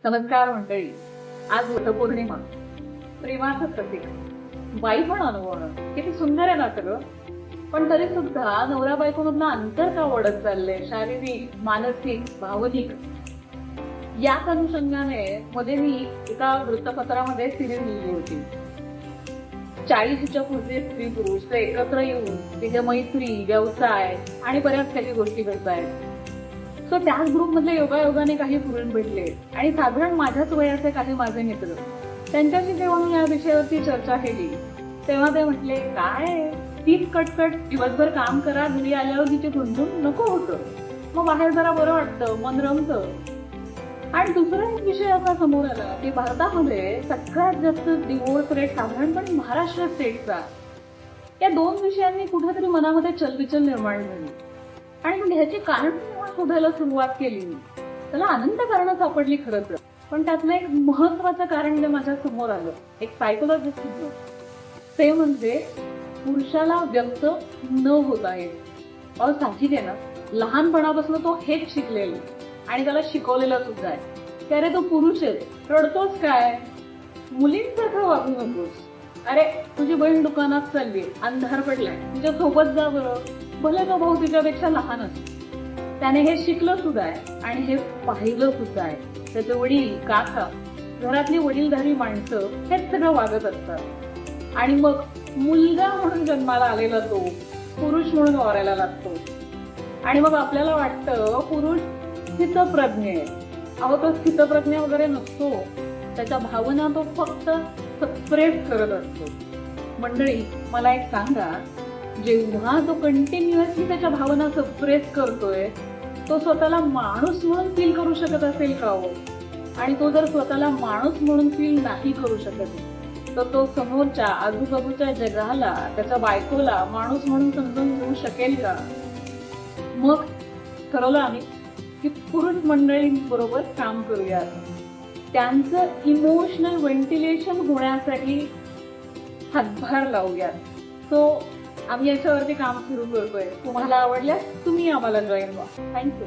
नमस्कार मंडळी. आज वटपौर्णिमा, प्रेमाचं प्रतीक. बाई पण अनुभवणं किती सुंदर आहे ना सगळं. पण तरी सुद्धा नवरा बायकोमधलं अंतर का वाढत चाललंय, शारीरिक, मानसिक, भावनिक. याच अनुषंगाने मध्ये मी एका वृत्तपत्रामध्ये सिरीज लिहिली होती. 40च्या पुढचे स्त्री पुरुष ते एकत्र येऊन तिथे मैत्री, व्यवसाय आणि बऱ्याच काही गोष्टी घडतायत. सो त्याच ग्रुप मधले योगायोगाने काही पुरुष भेटले आणि साधारण माझ्याच वयाचे काही माझे मित्र. त्यांच्याशी जेव्हा मी या विषयावरती चर्चा केली तेव्हा ते म्हटले, काय तीच कटकट, दिवसभर काम करा, घरी आल्यावर तिची गुंतून नको होतं, मग बाहेर जरा बरं वाटतं, मन रमतं. आणि दुसरा एक विषय असा समोर आला की भारतामध्ये सगळ्यात जास्त डिवोर्स रेट साधारणपणे महाराष्ट्र स्टेटचा. या दोन विषयांनी कुठेतरी मनामध्ये चलबिचल निर्माण झाली आणि मग ह्याची कारण शोधायला सुरुवात केली. त्याला अनंत कारणं सापडली खरं तर, पण त्यातलं एक महत्वाचं कारण जे माझ्या समोर आलं, एक सायकोलॉजिस्ट होतं, ते म्हणजे पुरुषाला व्यक्त न होत आहे. साहजिक आहे ना, लहानपणापासून तो हेच शिकलेला आणि त्याला शिकवलेलं सुद्धा आहे की अरे तो पुरुष आहे, रडतोस काय, मुलींसारखं वागू नकोस, अरे तुझी बहीण दुकानात चालली, अंधार पडलाय, तिच्या सोबत जा बरं, भले तो भाऊ तिच्यापेक्षा लहान असतो. त्याने हे शिकलं सुद्धा आहे आणि हे पाहिलं सुद्धा आहे. त्याचे वडील, काका, घरातली वडीलधारी माणसं हेच सगळं वागत असतात आणि मग मुलगा म्हणून जन्माला आलेला तो पुरुष म्हणून वावरायला लागतो आणि मग आपल्याला वाटतं पुरुष स्थितप्रज्ञ आहे. अहो, तो स्थितप्रज्ञ वगैरे नसतो. त्याच्या भावना तो फक्त सप्रेस करत असतो. मंडळी, मला एक सांगा, जेव्हा तो कंटिन्युअसली त्याच्या भावना सप्रेस करतोय, तो स्वतःला माणूस म्हणून फील करू शकत असेल का हो? आणि तो जर स्वतःला माणूस म्हणून फील नाही करू शकत तर तो समोरच्या आजूबाजूच्या जगाला, त्याच्या बायकोला माणूस म्हणून समजून घेऊ शकेल का? मग ठरवलं आम्ही की पुरुष मंडळींबरोबर काम करूया, त्यांचं इमोशनल व्हेंटिलेशन होण्यासाठी हातभार लावूया. सो आम्ही याच्यावरती काम सुरू करतोय. तुम्हाला आवडल्यास तुम्ही आम्हाला जॉईन व्हा. थँक्यू.